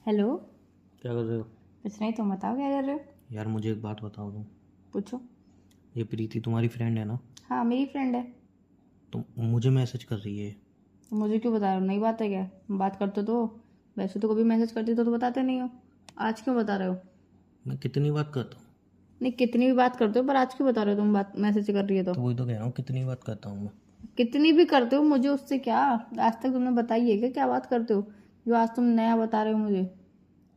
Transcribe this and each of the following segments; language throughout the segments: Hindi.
हेलो। क्या कर रहे हो? कुछ नहीं, तुम बताओ क्या कर रहे हो। यार मुझे एक बात बताओ तुम। पूछो। ये प्रीति तुम्हारी फ्रेंड है ना? हाँ, मेरी फ्रेंड है। तुम मुझे मैसेज कर रही है। मुझे क्यों बता रहे हो? नई बात है क्या? बात करते तो हो। वैसे तो कभी मैसेज करती तो बताते नहीं हो। आज क्यों बता रहे हो? मैं कितनी बात करता हूँ? नहीं, कितनी भी बात करते हो, पर आज क्यों बता रहे हो? तुम बात मैसेज कर रही है तो। तो वही तो कह रहा हूँ, कितनी बात करता हूँ मैं। कितनी भी करते हो, मुझे उससे क्या। आज तक तुमने बताई है क्या क्या बात करते हो, जो आज तुम नया बता रहे हो मुझे।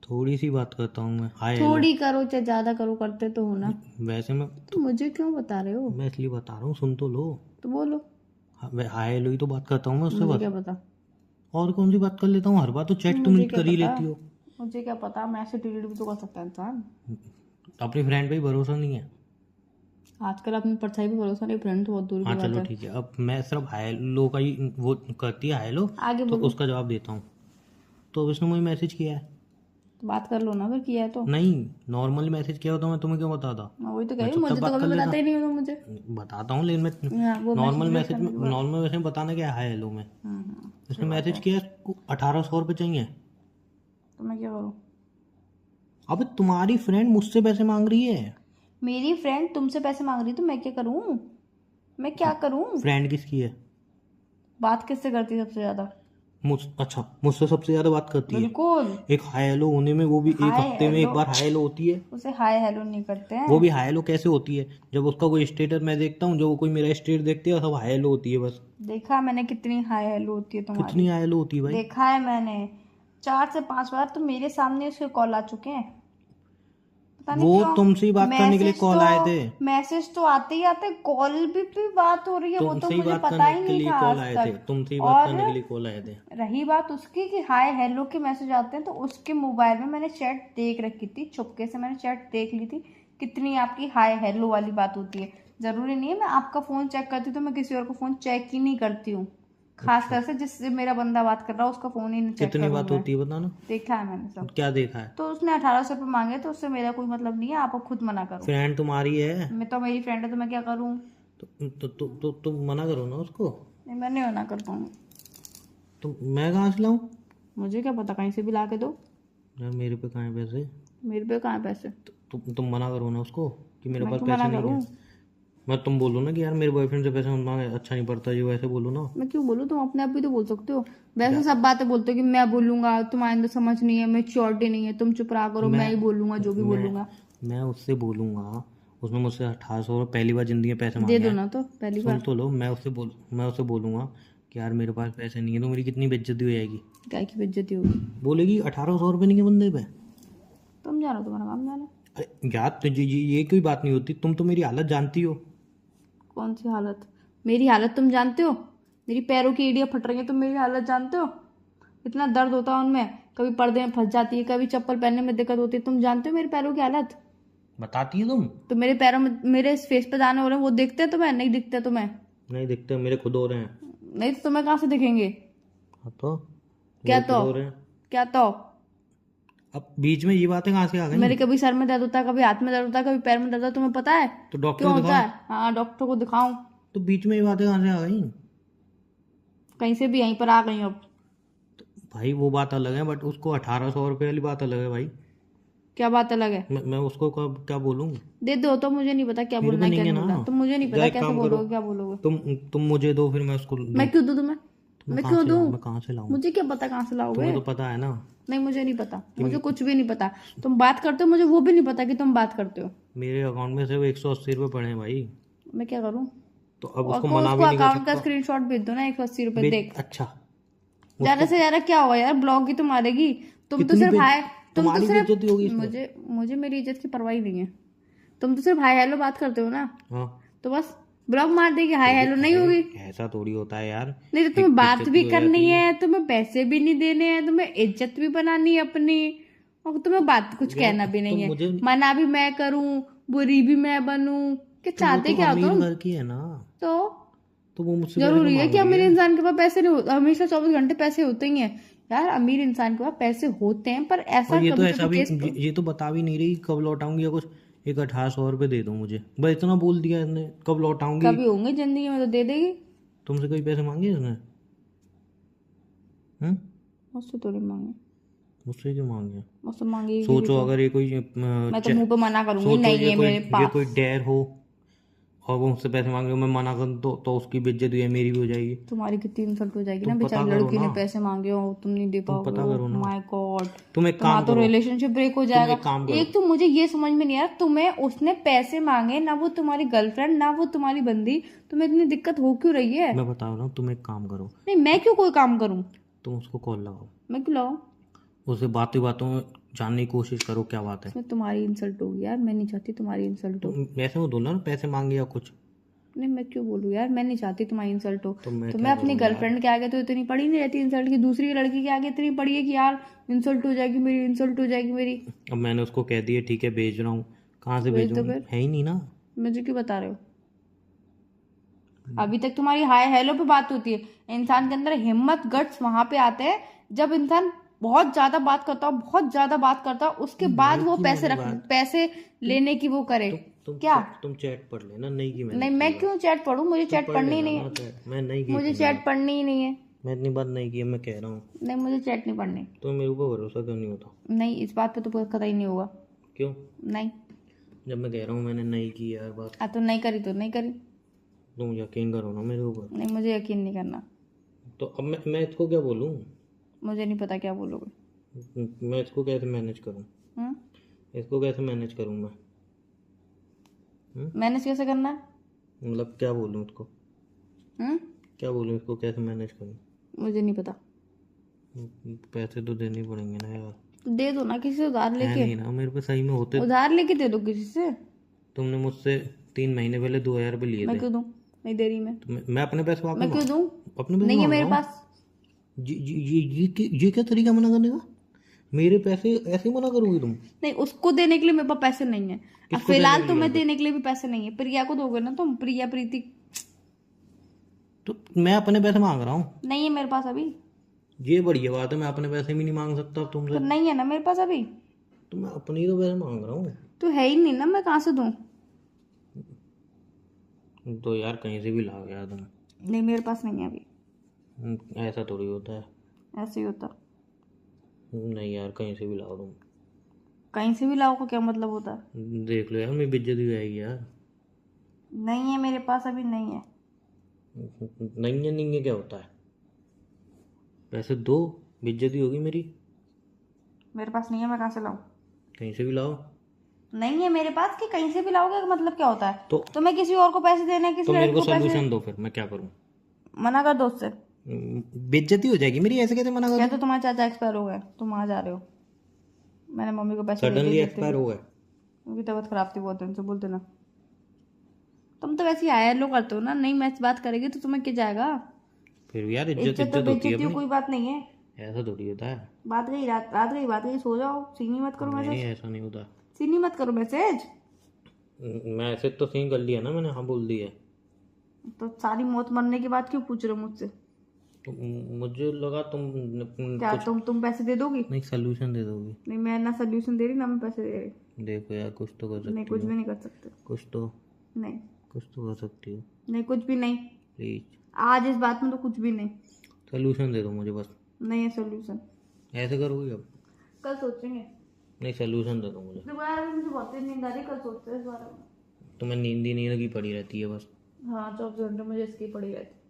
थोड़ी सी बात करता हूँ मैं, हाय हेलो। थोड़ी करो चाहे ज्यादा करो, करते तो हो ना। वैसे मैं तो मुझे क्यों बता रहे हो? मैं इसलिए बता रहा हूँ, सुन तो लो। तो बोलो। हाय हेलो ही तो बात करता हूँ मैं उससे मुझे बस। क्या पता। और कौन सी बात कर लेता हूँ? हर बात तो चैट तुम मुझे क्या कर ही पता। लेती हो। मुझे क्या पता, मैसेज डिलीट भी तो कर सकता है इंसान। अपनी फ्रेंड पे ही भरोसा नहीं है? आजकल अपनी परछाई पे भरोसा नहीं, फ्रेंड तो बहुत दूर की हाँ बात चलो है। ठीक है, अब मैं सिर्फ हाय हेलो का ही वो करती है, हाय हेलो। आगे तो बोलो। उसका जवाब देता हूँ। तो अब इसने मुझे मैसेज किया है। तो बात कर लो ना, फिर किया है तो। नहीं, नॉर्मल मैसेज किया होता मैं तुम्हें क्यों बताता? मैं वही तो कह मैं रही हूँ, चुपचाप मुझे तो बात कभी कर लेता। बताते ही नहीं हो तुम मुझे। बताता हूँ, लेकिन मैं हाँ, वो मैसेज डिलीट करने के बाद। नॉर्मल मैसेज में बताना क्या है, हाय हेलो में। सही इसने बात मैसेज है। किया, 1800 रुपये चाहिए। तो मैं क्या करूँ? अबे तुम्हारी फ्रेंड मुझसे पैसे मांग रही है। मेरी फ्रेंड तुमसे पैसे मांग रही है तो मैं क्या करूँ? मैं क्या करूँ? फ्रेंड किसकी है? बात किससे करती है सबसे ज्यादा? अच्छा, मुझसे सबसे ज्यादा बात करती है। बिल्कुल। एक हाय हेलो होने में, वो भी एक हाय हफ्ते में एक हेलो। बार हाय हेलो होती है। उसे हाय हेलो नहीं करते वो हैं। भी हाय हेलो कैसे होती है? जब उसका कोई स्टेटस मैं देखता हूँ, जब वो कोई मेरा स्टेटस देखती है, सब हाय हेलो होती है बस। देखा है मैंने कितनी हाय हेलो होती है कितनी तुम्हारी। हाय हेलो होती है भाई? देखा है मैंने। 4 से 5 बार तो मेरे सामने उसके कॉल आ चुके हैं। पता नहीं वो क्यों। तुमसे ही बात करने के लिए मैसेज तो कॉल आए थे। मैसेज तो आते ही आते, कॉल भी बात हो रही है, वो तो तुमसे ही मुझे बात पता करने ही के नहीं लिए था कॉल आज आए थे, तक। तुमसे ही बात और करने के लिए कॉल आए थे। रही बात उसकी कि हाय हेलो के मैसेज आते हैं, तो उसके मोबाइल में मैंने चैट देख रखी थी, चुपके से मैंने चैट देख ली थी। कितनी आपकी हाय हेलो वाली बात होती है। जरूरी नहीं है मैं आपका फोन चेक करती हूँ, तो मैं किसी और का फोन चेक ही नहीं करती हूँ। खास अच्छा, कर से जिससे मेरा बंदा बात कर रहा है उसका फोन ही नहीं चेक कितनी करूँ बात मैं। होती है बताना। देखा है मैंने सब। क्या देखा है? तो उसने 1800 रुपये मांगे, तो उससे मेरा कोई मतलब नहीं है, आप खुद मना करो। फ्रेंड तुम्हारी है। मैं तो, मेरी फ्रेंड है तो मैं क्या करूँ? तुम मना करो ना उसको। नहीं, मैं नहीं मना कर पाऊंगी। तो मैं कहाँ से लाऊं? मुझे क्या पता, कहीं से भी ला के दो। यार मेरे पे कहाँ है पैसे? मेरे पे कहाँ है पैसे? तुम मना करो ना उसको कि मेरे मैं पास क्यों पैसे मना नहीं करूँ? है। तुम बोलो ना कि यार मेरे बॉयफ्रेंड से पैसे मत मांगे, अच्छा नहीं पड़ता, जो ऐसे बोलो ना। मैं क्यों बोलूँ? तुम अपने आप भी तो बोल सकते हो। वैसे यार सब बातें बोलते हो कि मैं बोलूंगा, तुम्हारे अंदर समझ नहीं है, मेच्योरिटी नहीं है, तुम चुप रहा करो, मैं मैं ही बोलूंगा जो भी मैं बोलूंगा। मैं उससे बोलूंगा। उसने मुझसे 1800 पहली बार जिंदगी में पैसे दे मांगे दो हैं। ना तो पहली सुन बार। तो लो, मैं उससे बोलूंगा कि यार मेरे पास पैसे नहीं है, तो मेरी कितनी बेइज्जती हो जाएगी। क्या की बेइज्जती होगी? बोलेगी 1800 रुपये नहीं है बंदे पे। तुम जानो, तुम्हारा काम जानो। अरे यार, तो ये कोई बात नहीं होती, तुम तो मेरी हालत जानती हो। कौन सी हालत? मेरी हालत तुम जानते हो? मेरी पैरों की एड़ियां फट रही हैं, तुम मेरी हालत जानते हो? इतना दर्द होता है उनमें। कभी पर्दे में फंस जाती है, कभी चप्पल पहनने में दिक्कत होती है, तुम जानते हो मेरे पैरों की हालत? बताती है तुम? तो मेरे पैरों में, मेरे फेस पे दाने हो रहे हैं, वो दिखते हैं तुम्हें? नहीं दिखते तुम्हें? नहीं दिखते, मेरे खुद हो रहे हैं। नहीं तो तुम्हें कहाँ से दिखेंगे? हाँ तो क्या मेरे खुद तो? हो रहे हैं। क्या तो? अब बीच में ये बातें कहाँ से आ गई? मेरे कभी सर में दर्द होता है, कभी हाथ में दर्द होता है, कभी पैर में दर्द होता है, तुम्हें पता है? तो डॉक्टर क्यों को होता दिखाओ। है? हाँ, डॉक्टर को दिखाऊं? तो बीच में ये बातें कहाँ से आ गई? कहीं से भी यहीं पर आ गई अब। भाई वो बात अलग है, बट उसको 1800 रुपये वाली बात अलग है भाई। क्या बात अलग है? मैं उसको क्या बोलूँ? दे दो तो, मुझे नहीं पता क्या मेरे बोलना पे है क्या नहीं है नहीं ना। बोलना, तो मुझे नहीं या पता एक कैसे काम करो, बोलोगे क्या बोलोगे। तुम मुझे दो, फिर मैं उसको दूँ। मैं क्यों दूं तुम्हें? तो मैं मैं कहाँ क्यों से दूं? लाऊँ? मैं कहाँ से लाऊँ? मुझे क्या पता कहाँ से लाओगे। तुम्हें तो पता है ना नहीं, मुझे नहीं पता, कि मुझे कुछ भी नहीं पता। तुम बात करते हो, मुझे वो भी नहीं पता कि तुम बात करते हो। मेरे अकाउंट में सिर्फ 180 रुपये पड़े हैं भाई। मैं क्या करूं? तो अब और उसको को मना उसको भी नहीं कर अकाउंट का सकता। स्क्रीनशॉट भेज दो ना, 180 रुपये देख। अच्छा, ज्यादा उसको से ज्यादा क्या होगा यार, ब्लॉग ही तो मारेगी। तुम तो कितनी सिर्फ हाय। तुम तो तुम्हारी सिर्फ बेइज्जती होगी इसमें। मुझे मुझे मेरी इज्जत की परवाह ही नहीं है। तुम तो सिर्फ हाय हेलो बात करते हो ना। हाँ, तो बस ब्लॉग मार देगी, हाय तो हेलो नहीं होगी। ऐसा थोड़ी होता है यार। नहीं तो तुम्हें एक बात बेइज्जती भी हो करनी जाती है। है, तुम्हें पैसे भी नहीं देने हैं, तुम्हें इज्जत भी बनानी है अपनी। और तुम्हें बात कुछ यार कहना भी तो नहीं है। मुझे मना भी मैं करूं, बुरी भी मैं बनूं। क्या तो वो चाहते तो क्या हो अमीर तुम? घर की है ना। तो तो वो मुझसे पैसे क्यों जरूरी है मांग कि रही अमीर है? इंसान के पास पैसे नहीं होते? हमेशा 24 घंटे पैसे होते ही हैं। यार, अमीर इंसान के पास पैसे होते हैं, पर और ऐसा ये तो कभी ऐसा कभी भी, केस। ये तो बता भी नहीं रही कब लौटाऊंगी या कुछ। एक 1800 रुपये दे दो मुझे, बस इतना बोल दिया इसने, कब लौटाऊंगी। कभी होंगे जिंदगी में तो दे देगी। तुमसे कोई पैसे मांगे इसने? हम्म? मुझसे थोड़ी मांगे। मुझसे क्यों मांगे? मुझसे मांगेगी भी सोचो तो अगर ये कोई मैं तो मुंह पे मना करूंगी, सोचो नहीं है मेरे ये पास। कोई डैर हो और वो मुझसे पैसे मांगे, मैं मना कर दूं तो उसकी बेइज्जती है, मेरी भी हो जाएगी। तुम्हारी कितनी इंसल्ट हो जाएगी ना, तुम पता बेचारी करो लड़की ने ना, पैसे मांगे हो, तुम नहीं दे तुम पाओगे। पता करो ना। माय गॉड, तुम एक तुम्हारा काम तो करो, रिलेशनशिप ब्रेक हो तुम जाएगा। एक काम करो। एक तो मुझे ये समझ में नहीं आ रहा, तुम्हें उसने पैसे मांगे ना, वो तुम्हारी गर्लफ्रेंड ना वो तुम्हारी बंदी, तुम्हें इतनी दिक्कत हो क्यों रही है? मैं बता रहा हूँ, तुम एक काम करो, नहीं, मैं क्यों कोई काम करूं? तुम उसको कॉल लगाओ, मैं क्यों लगाऊं? उससे बातों बातों में जानने की कोशिश करो क्या बात है। इसमें तुम्हारी इंसल्ट होगी यार, मैं नहीं चाहती तुम्हारी इंसल्ट हो। तुम ऐसे मत बोलना ना पैसे मांगे या कुछ। नहीं, मैं क्यों बोलूँ यार, मैं नहीं चाहती तुम्हारी इंसल्ट हो। तो मैं तो क्या मैं अपनी करूँ यार? गर्लफ्रेंड के आगे तो इतनी पड़ी नहीं रहती इंसल्ट की, दूसरी लड़की के आगे इतनी पड़ी है कि यार इंसल्ट हो जाएगी मेरी, इंसल्ट हो जाएगी मेरी। अब मैंने उसको कह दिया ठीक है भेज रहा हूँ, कहाँ से भेज दो भेजूंगी? फिर। है ही नहीं ना। मुझे क्यों बता रहे हो? अभी तक तुम्हारी हाय हेलो पे बात होती है। इंसान के अंदर हिम्मत गट्स वहां पे आते हैं जब इंसान बहुत ज्यादा बात करता हो, बहुत ज्यादा बात करता हो, उसके बाद वो की पैसे मैंने रख पैसे लेने की वो करे। क्या? तुम चैट पढ़ लेना, नहीं की मैंने नहीं, मैं की क्यों चैट पढ़ूं? मुझे तुम चैट पढ़ पढ़नी ही लेना नहीं ना है। चैट, मैं नहीं की मुझे इतनी चैट बात। पढ़नी ही नहीं है। मैं इतनी बात नहीं की है, मैं कह रहा हूँ। नहीं, मुझे चैट नहीं पढ़नी। तो मेरे ऊपर भरोसा क्यों नहीं होता? नहीं, इस बात पे तो कतई नहीं होगा। क्यों? नहीं। जब मैं कह रहा हूँ मैंने नहीं की यार बात, तो नहीं करी तो नहीं करी। तुम यकीन करो ना मेरे ऊपर। नहीं, मुझे यकीन नहीं करना। तो अब मैं इसको क्या बोलूँ? मुझे नहीं पता क्या बोलोगे। मैं इसको कैसे मैनेज करूँ? हम्म? इसको कैसे मैनेज करूँ मैं? मैनेज कैसे करना है? मतलब क्या बोलूँ इसको? हम्म? क्या बोलूँ इसको, कैसे मैनेज करूँ? मुझे नहीं पता। पैसे तो देने ही पड़ेंगे ना यार। तो दे दो ना किसी से उधार है लेके। नहीं ना मेरे पे, सही में होते। उधार लेके दे दो किसी से। तुमने मुझसे 3 महीने पहले 2,000 रुपये लिए मैं थे। क्यों दूं? नहीं दे रही मैं। तो मैं अपने पैसे वापस मैं क्यों दूं? अपने पैसे नहीं है मांग मेरे रहा हूँ। पास। ये क्या तरीका मना करने का? मेरे पैसे ऐसे ही मना करोगी तुम? नहीं, उसको देने के लिए मेरे पास पैसे नहीं है। अब किसको फिलहाल देने के लिए तुम्हें मेरे देने के लिए भी पैसे नहीं है। प्रिया को दोगे ना तुम? प्रिया प्रीति। तो मैं अपने पैसे मांग रहा हूँ। नहीं है मेरे पास अभी। ये बढ़िया बात है, मैं अपने पैसे भी नहीं मांग सकता अब तो तुमसे। नहीं है ना मेरे पास अभी। तो मैं अपने ही तो पैसे मांग रहा हूँ। तो है ही नहीं ना, मैं कहाँ से दूं? तो यार कहीं से भी ला गया तुम। नहीं, मेरे पास नहीं है अभी। ऐसा थोड़ी होता है। ऐसे ही होता। नहीं यार, कहीं से भी लाओ तुम। कहीं से भी लाओ का क्या मतलब होता है? देख लो यार, मेरी बेइज्जती हो जाएगी यार। नहीं है मेरे पास अभी, नहीं है। नहीं है क्या होता है? पैसे दो, बेइज्जती होगी मेरी। मेरे पास नहीं है, मैं कहाँ से लाऊं? कहीं से भी लाओ। नहीं है मेरे पास कि कहीं से भी लाओगे का मतलब क्या होता है? तो मैं किसी और को पैसे देने, किसी तो मेरे लड़की को को पैसे सोल्यूशन दो, फिर मैं क्या करूँ? मना कर दो उससे। बेइज्जती हो जाएगी मेरी, ऐसे कैसे मना क्या करूँ? तो तुम्हारे चाचा एक्सपायर हो गए, तुम आ जा रहे हो? मैंने मम्मी को पैसे दे सडनली दिए एक्सपायर हो गए? उनकी तबीयत खराब थी बहुत दिन से, बोलते ना। तुम तो वैसे ही आया लो करते हो ना, नहीं मैच बात करेगी तो तुम्हें क्या जाएगा? फिर यार इज्जत इज्जत तो होती है बेइज्जती अपनी। कोई बात नहीं है। ऐसा थोड़ी होता है। बात गई, रात गई, बात गई, सो जाओ। सीनी मत करो नहीं मैसेज। ऐसा नहीं होता। सीनी मत करो मैसेज। मैसेज तो सीन कर लिया ना मैंने, हाँ बोल दिया। तो सारी मौत मरने के बाद क्यों पूछ रहे हो मुझसे? तो मुझे लगा तुम क्या तुम पैसे दे दोगी? नहीं सोल्यूशन दे दोगी। नहीं, मैं ना सोल्यूशन दे रही ना मैं पैसे दे रही। देखो यार, कुछ तो कर सकती नहीं, कुछ हो। भी नहीं कर सकते। कुछ तो नहीं, कर सकती हो। नहीं, कुछ भी नहीं। प्लीज आज इस बात में तो कुछ भी नहीं। सोल्यूशन दे दो मुझे बस। नहीं है सोल्यूशन। ऐसे करोगी अब? कल सोचेंगे। नहीं, सोल्यूशन दे दो मुझे। दोबारा मुझे बहुत तेज नींद आ रही है, कल सोचते हैं इस बारे में। तुम्हें नींद ही नहीं लगी पड़ी रहती है बस। हाँ, 24 घंटे मुझे इसकी पड़ी रहती।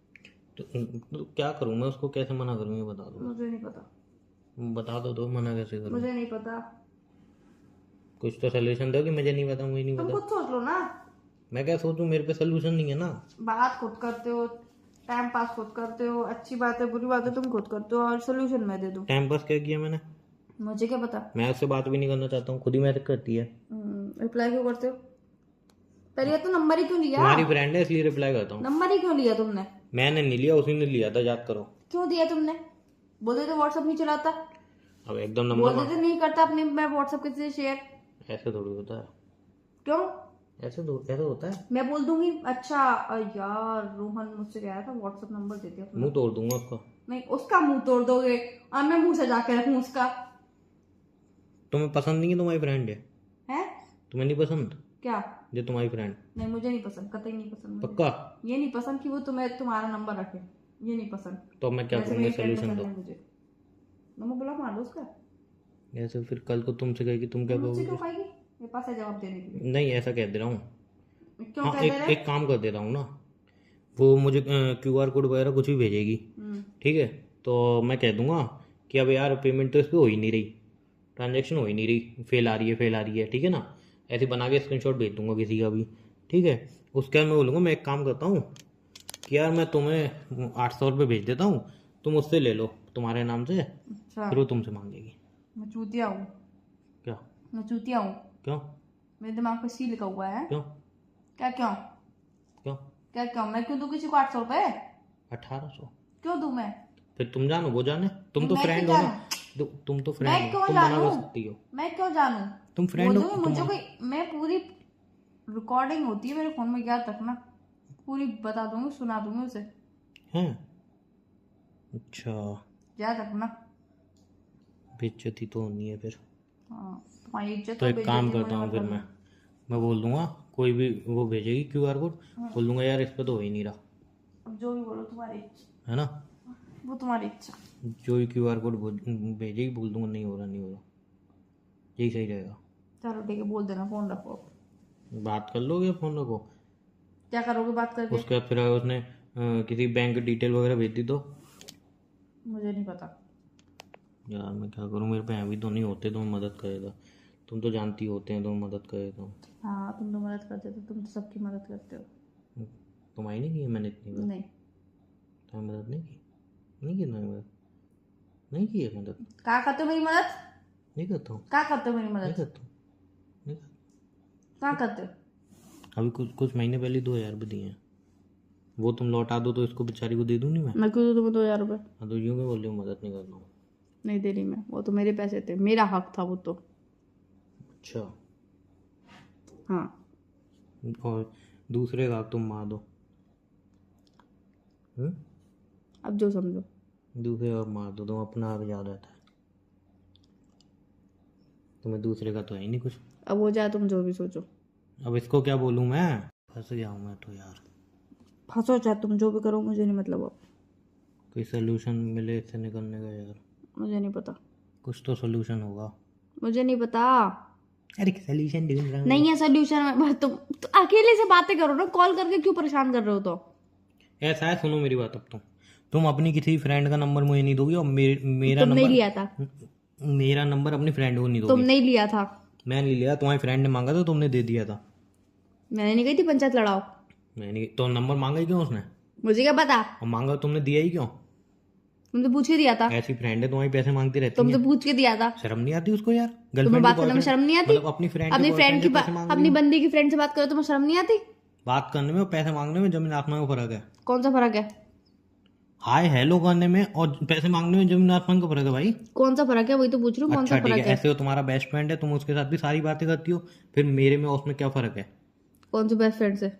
तो क्या करूँ मैं, उसको कैसे मना करूँ ये बता दो। मुझे नहीं पता। बता दो तो मना कैसे करूँ? मुझे नहीं पता। कुछ तो सोल्यूशन दो कि मुझे नहीं पता, मुझे नहीं तुम पता। खुद सोच लो ना। मैं क्या सोचूं, मेरे पे सोल्यूशन नहीं है ना। बात खुद करते हो, टाइम पास खुद करते हो, अच्छी बात है बुरी बात है तुम खुद करते हो, और सोल्यूशन मैं दे दूं? टाइम पास क्या किया मैंने? मुझे क्या पता। मैं उससे बात भी नहीं करना चाहता हूँ, खुद ही मैसेज करती है। रिप्लाई क्यों करते हो? पहले तो नंबर ही क्यों लिया? तुम्हारी फ्रेंड है इसलिए रिप्लाई करता हूँ। नंबर ही क्यों लिया तुमने? मैंने नहीं लिया, उसी ने लिया था, याद करो। क्यों दिया तुमने? बोलते तो व्हाट्सएप नहीं चलाता। अब एकदम नंबर बोलते तो नहीं करता अपने मैं व्हाट्सएप किसी से शेयर। ऐसे थोड़ी होता है। क्यों? ऐसे होता है। मैं बोल दूंगी अच्छा यार रोहन मुझसे कह रहा था व्हाट्सएप नंबर दे दिया। मुंह तोड़ दूंगा उसका। नहीं, उसका मुंह तोड़ दोगे और मैं मुंह सजा के रखूं उसका? तुम्हें पसंद नहीं है तुम्हारी फ्रेंड है? है? तुम्हें नहीं पसंद क्या? जो तुम्हारी फ्रेंड? नहीं, मुझे नहीं पसंद, कतई नहीं पसंद मुझे। पक्का? ये नहीं पसंद कि वो तुम्हारा नंबर रखे, ये नहीं पसंद। तो मैं क्या वैसे करूँगा, मेरी friend सोल्यूशन पसंद दो। है मुझे। नंबर बुला मार दो उसका। ऐसे फिर कल को तुमसे कहेगी तुम क्या मुझसे कहोगे? क्यों खाएगी? मेरे पास है जवाब देने के लिए। नहीं ऐसा कह दे रहा हूँ। क्यों हाँ कह दे रहा है? एक काम कर देता हूँ ना, वो मुझे QR कोड वगैरह कुछ भी भेजेगी, ठीक है, तो मैं कह दूंगा कि अब यार पेमेंट तो इस पर हो ही नहीं रही, ट्रांजेक्शन हो ही नहीं रही, फेल आ रही है, फेल आ रही है, ठीक है ना, ऐसे बना के स्क्रीनशॉट भेज दूंगा किसी का भी, ठीक है। उसके बाद मैं बोलूँगा मैं एक काम करता हूँ कि यार मैं तुम्हें 800 रुपये भेज देता हूँ, तुम उससे ले लो तुम्हारे नाम से, अच्छा, फिर वो तुमसे मांगेगी। मैं चूतिया हूँ? क्या? मैं चूतिया हूँ? क्यों? मेरे दिमाग पे सी लिखा हुआ है। क्यों? क्या क्यों? क्यों? क्या क्यों? मैं क्यों दूँ किसी को 800 रुपए? 1800? क्यों दूँ मैं? फिर तुम जानो वो जाने, तुम नहीं, तो मैं क्यों फ्रेंड हो ना, जानूं? तुम तो फ्रेंड मैं हो, क्यों तुम मना जानूं? कर सकती हो। मैं क्यों जानूं? तुम फ्रेंड हो बोलूंगी तुम। मुझे कोई, मैं पूरी रिकॉर्डिंग होती है मेरे फोन में, याद रखना, पूरी बता दूंगी, सुना दूंगी उसे, हैं? अच्छा, याद रखना। बेइज्जती तो होनी है फिर। हाँ, तुम्हारी इज्जत तो और एक काम बेइज्जती करता मुझे हूँ फिर मतलब नहीं। मैं बोल दूंगा कोई भी वो भेजेगी QR कोड, बोल दूंगा यार इस पर तो हो ही नहीं रहा, अब जो भी बोलो तुम्हारी इच्छा, है ना, वो तुम्हारी इच्छा। जो भी QR कोड भेजेगी बोल दूंगा नहीं हो रहा, नहीं हो रहा, यही सही रहेगा। चलो ठीक है, बोल देना, फोन रखो अब। बात कर लोगे फ़ोन रखो। क्या करोगे बात करके? उसके बाद फिर अगर उसने किसी बैंक डिटेल वगैरह भेज दी तो मुझे नहीं पता। यार मैं क्या करूँ, मेरे पे अभी तो नहीं होते तो मैं मदद कर देता, तुम तो जानती होते हैं तो मैं मदद कर देता हूँ। हाँ, तुम तो मदद करते हो, तुम तो सबकी मदद करते हो। तुम्हारी नहीं की है मैंने इतनी बार? नहीं। तुम्हें मदद नहीं की? नहीं की तुम्हें मदद? नहीं की है मदद? क्या करते हो मेरी मदद? नहीं करता हूँ, क्या करते हो मेरी नहीं मदद? करता हूँ, नहीं करता। क्या करते हो? अभी कुछ कुछ महीने पहले 2000 रुपये दिए हैं, वो तुम लौटा दो तो इसको बेचारी को दे दूँ नहीं मैं? मैं क्यों दूँ तुम्हें 2,000 रुपये? हाँ तो यूँ मैं बोल रही हूँ मदद नहीं कर रहा हूँ। नहीं दे रही मैं, वो तो मेरे पैसे थे, मेरा हक था वो तो। अच्छा, हाँ। और दूसरे का तुम मार दो? अब जो समझो। दूसरे का मार दो तुम, अपना आप याद रहता है, तुम्हें दूसरे का तो है ही नहीं कुछ। अब हो जाए, तुम जो भी सोचो। अब इसको क्या बोलूँ मैं, फंस गया हूँ मैं तो यार। फंसो चाहे तुम जो भी करो, मुझे नहीं मतलब अब। कोई सोल्यूशन मिले इससे निकलने का यार, मुझे नहीं पता। कुछ तो सोल्यूशन होगा। मुझे नहीं पता। अरे सोल्यूशन ढूंढ रहा हूँ। नहीं है सोल्यूशन। तुम तो अकेले से बातें करो ना, कॉल करके क्यों परेशान कर रहे हो? तो ऐसा है, सुनो मेरी बात, अब तुम अपनी किसी फ्रेंड का नंबर मुझे नहीं दोगी और मेरा तुम नहीं नंबर, लिया था। मेरा नंबर अपनी फ्रेंड को नहीं तुम दोगी। नहीं लिया था। मैं नहीं लिया, तुम्हारी फ्रेंड ने मांगा था, तुमने दे दिया था। मैंने नहीं कही थी पंचायत लड़ाओ। मैंने तो नंबर मांगा ही क्यों उसने? मुझे क्या पता? और मांगा तुमने दिया ही क्यों? तुमने पूछ के दिया था। ऐसी फ्रेंड है तुम्हारी, पैसे मांगती रहती तुमने है, पूछ के दिया था। शर्म नहीं आती उसको यार? तुम्हें गर्लफ्रेंड बात करने में शर्म नहीं आती? मतलब अपनी फ्रेंड अपनी के फ्रेंड बॉयफ्रेंड की से पैसे मांग रही अपनी हो। बंदी की फ्रेंड से बात करो, तुम्हें शर्म नहीं आती? बात करने में और पैसे मांगने में जमीन आसमान का फर्क है। कौन सा फर्क है? हाय हेलो करने में और पैसे मांगने में जमीन आसमान का फर्क है भाई। कौन सा फर्क है? वही तो पूछ रही हूँ, कौन अच्छा सा ठीक है, फर्क है? ऐसे हो तुम्हारा बेस्ट फ्रेंड है, तुम उसके साथ भी सारी बातें करती हो, फिर मेरे में और उसमें क्या फर्क है? कौन सा बेस्ट फ्रेंड से?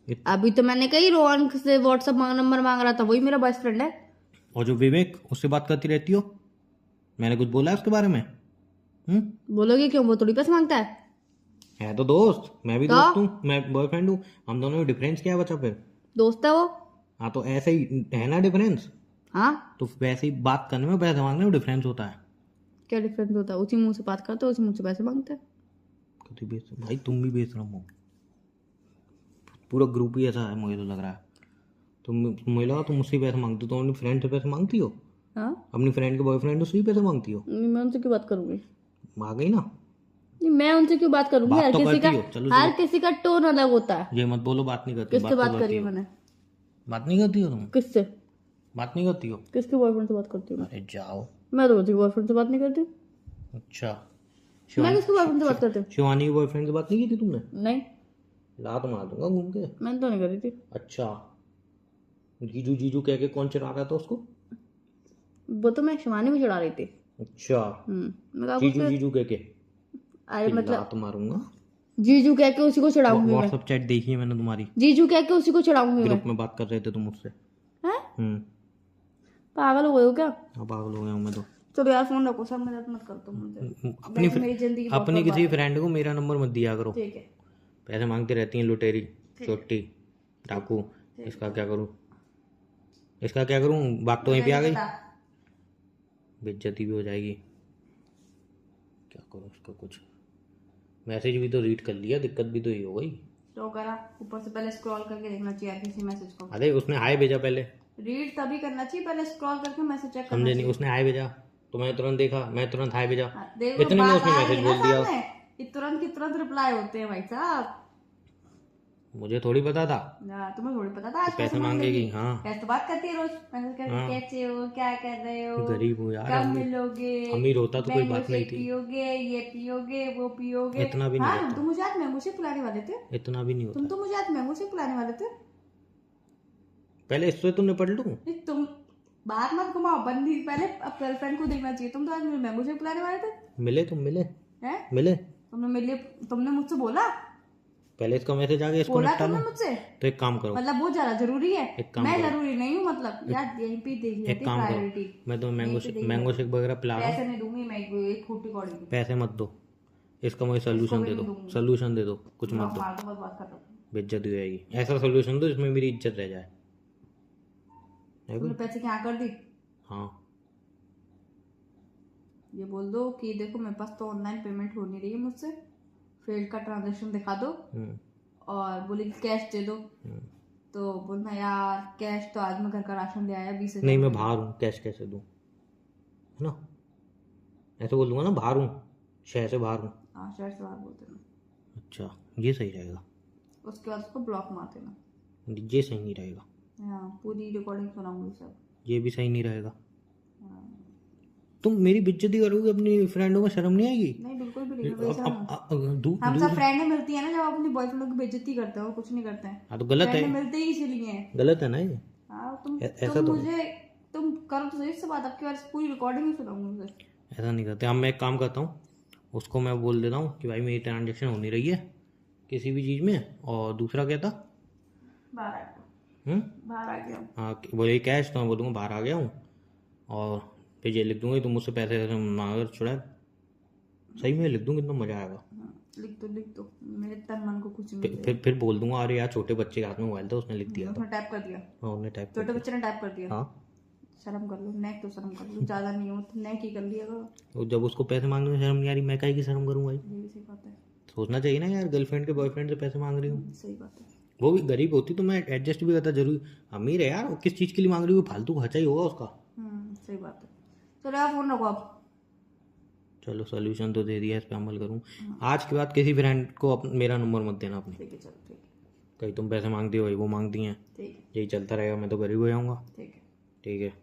इत- अभी तो मैंने कही रोहन से व्हाट्सएप नंबर मांग रहा था, वही मेरा बेस्ट फ्रेंड है। और जो विवेक, उससे बात करती रहती हो, मैंने कुछ बोला है उसके बारे में? बोलोगे क्यों? वो थोड़ी पैसे मांगता है तो दोस्त, मैं भी तो? दोस्त हूँ, मैं बॉयफ्रेंड हूँ, हम दोनों में डिफरेंस क्या है बचा फिर? दोस्त है वो। हाँ तो ऐसे ही है ना डिफरेंस, हाँ, तो वैसे ही बात करने में पैसे मांगने में डिफरेंस होता है। क्या डिफरेंस होता है? उसी मुंह से बात करते हो, उसी मुंह से पैसे मांगते हैं। भाई तुम भी बेशरम हो, पूरा ग्रुप ही ऐसा है, मुझे तो लग रहा है। मुझे लगा तुम मुझसे ही पैसे मांगती हो, तो अपनी फ्रेंड से पैसे मांगती हो, हाँ, अपनी फ्रेंड के बॉयफ्रेंड से ही पैसे मांगती हो। मैं उनसे क्यों बात करूंगी? आ गई ना नहीं, मैं उनसे क्यों बात करूंगी? बात हर तो किसी का करती हो, चलो हर किसी का टोन अलग होता है। ये मत बोलो बात नहीं करती, किससे बात तो बात करती करी है हो। मैंने? बात नहीं करती हो तुम? किससे? बात नहीं करती हो? किसके बॉयफ्रेंड से बात करती हूँ? अरे जाओ। मैं तो किसी बॉयफ्रेंड से बात नहीं करती। अच्छा, मैं किसके बॉयफ्रेंड से बात करती हूँ? शिवानी के बॉयफ्रेंड से बात नहीं की थी तुमने? नहीं, लात मार दूंगा घूम के। मैंने तो नहीं करी थी। अच्छा, जीजू जीजू कह के कौन चढ़ा रहा था उसको? वो तो मैं शिवानी भी चढ़ा रही थी। अच्छा, मैं कहा जीजू कुछ- जीजू कह के? अरे मतलब लात मारूंगा। जीजू कह के उसी को चढ़ाऊंगी मैं। व्हाट्सएप चैट देखी है मैंने तुम्हारी, जीजू कह के उसी को चढ़ाऊंगी मैं। ग्रुप में बात कर रहे थे तुम मुझसे। हैं? पागल हो गए हो क्या? हाँ पागल हो गया हूँ मैं तो। चलो यार, फोन रखो, सब मदद मत कर तुम मुझे। मेरी जिंदगी बहुत अपनी किसी बर्बाद फ्रेंड को मेरा नंबर मत दिया करो, है। ठीक है। पैसे मांगती रहती हैं लुटेरी चोटी डाकू। इसका क्या करूँ, इसका क्या करूँ? बात तो वहीं पे आ गई, बेइज्जती भी हो जाएगी। क्या करूँ उसका कुछ, मैसेज भी तो रीड कर लिया, दिक्कत भी तो ये हो गई। तो करा ऊपर से पहले स्क्रॉल करके देखना चाहिए यार किसी मैसेज को। अरे उसने हाय भेजा पहले, रीड तभी करना चाहिए, पहले स्क्रॉल करके मैसेज चेक करना समझे नहीं, चाहिए। उसने हाय भेजा तो मैं तुरंत देखा, मैं तुरंत हाय भेजा, हाँ, देखो इतने में बात उसने आ मैसेज रही है बोल ना दिया। सामने, ये तुरंत की तुरंत रिप्लाई होते हैं भाई साहब। मुझे थोड़ी पता था तुम्हें थोड़ी पता था आज पैसे पैसे मांगेगी। हाँ कैसे तो बात करती है रोज मैसेज करके, हाँ। कैसे हो, क्या कर रहे हो, गरीब हूँ यार, कब अमीर मिलोगे, अमीर होता तो कोई मैंगो बात नहीं शेक थी, पियोगे, ये पियोगे, वो पियोगे। इतना भी नहीं हाँ होता, तुम मुझे आज मैंगो शेक पिलाने वाले थे, इतना भी नहीं तुम होता। तो मुझे आज मैंगो शेक पिलाने वाले थे। पहले इससे तो निपट लूं। नहीं, तुम बात मत घुमाओ, बंदी पहले अब गर्लफ्रेंड को देखना चाहिए। तुम तो आज मुझे मैंगो शेक पिलाने वाले थे। मिले तुम, मिले हैं? मिले, तुमने मुझसे बोला पहले इसका मैसेज आ गया, इसको बोला निपटा तुमने लो। मुझसे, तो एक काम करो, मतलब वो ज्यादा जरूरी है, एक काम मैं करो, जरूरी नहीं हूँ, मतलब यार यहीं पे देखी एक जाती है काम करो, प्रायोरिटी। मैं तो यहीं पे देखी मैंगो जाती शेक वगैरह पिला है। रहा पैसे हूँ, नहीं दूंगी मैं, एक फूटी कौड़ी की पैसे मत दो, इसका मुझे सोल्यूशन भी दे नहीं दो, दूंगी। सोल्यूशन दे दो, कुछ मत ब्लॉक दो, मार दो, बस बात खत्म। बेइज्जती हो जाएगी, ऐसा सोल्यूशन दो जिसमें मेरी इज्जत रह जाए, है तुमने कोई? पैसे क्या कर दी, हाँ ये बोल दो कि देखो मेरे पास तो ऑनलाइन पेमेंट हो नहीं रही है मुझसे, फेल्ड का ट्रांजेक्शन दिखा दो, और बोले कि कैश दे दो। तो बोलना यार कैश तो आज मैं घर का राशन ले आया 20,000। नहीं मैं बाहर हूँ, कैश कैसे दूँ, है ना, ऐसे बोल दूंगा ना, बाहर हूँ, शहर से बाहर हूँ। हाँ शहर से बाहर बोलते ना, अच्छा ये सही रहेगा, उसके बाद उसको ब्लॉक मार देना। ये सही नहीं रहेगा, हाँ पूरी रिकॉर्डिंग सुनाऊंगी सब। ये भी सही नहीं रहेगा। हाँ। तुम मेरी बेइज्जती करोगे अपनी फ्रेंडों में, शर्म नहीं आएगी? नहीं बिल्कुल भी नहीं, बेशरम हूँ। हम दूर सब फ्रेंड मिलती है ना, जब अपनी बॉयफ्रेंड की बेइज्जती करते हैं और कुछ नहीं करते हैं। हाँ तो गलत है, फ्रेंड मिलते ही इसीलिए हैं। गलत है ना ये, हाँ ऐसा तुम तो मुझे तुम करो तो सही से बात, आपकी बार पूरी रिकॉर्डिंग ही सुनाऊंगी मुझे। ऐसा नहीं करते। अब मैं एक काम करता हूँ, उसको मैं बोल देता हूँ कि भाई मेरी ट्रांजेक्शन हो नहीं रही है किसी भी चीज़ में, और दूसरा क्या था, बाहर आ गया, बाहर आ गया। हाँ बोले कैश, तो मैं बोलूँगा बाहर आ गया हूँ, और फिर ये लिख दूंगा तुम मुझसे पैसे मांग छुड़ा, सही में लिख दूँ, कितना मजा आएगा। लिख दो मेरे तन मन को खुशी मिलेगी। फिर बोल दूंगा अरे यार छोटे बच्चे के हाथ में मोबाइल था, उसने लिख दिया था। उसने टाइप कर दिया, हाँ उन्हें टाइप छोटे बच्चे ने टाइप कर दिया। हाँ शर्म कर लो, नेक तो शर्म कर लो, ज्यादा नहीं हो तो नेक ही कर लिया करो। तो जब उसको पैसे मांगने में शर्म नहीं आ रही, मैं काहे की शर्म करूँ भाई? ये भी सही बात है। सोचना चाहिए ना यार, गर्लफ्रेंड के बॉयफ्रेंड से पैसे मांग रही हूँ, सही बात है। वो भी गरीब होती तो मैं एडजस्ट भी करता, जरूरी अमीर है यार, वो किस चीज़ के लिए मांग रही हूँ, फालतू खर्चा ही होगा उसका। सही बात है। चलो आप फोन रखो आप। चलो सोल्यूशन तो दे दिया, इस पे अमल करूँ। आज के बाद किसी फ्रेंड को मेरा नंबर मत देना अपने, ठीक है चलो ठीक है। कहीं तुम पैसे मांगती हो, वही वो मांगती हैं, ठीक है यही चलता रहेगा, मैं तो गरीब हो जाऊँगा। ठीक है। ठीक है।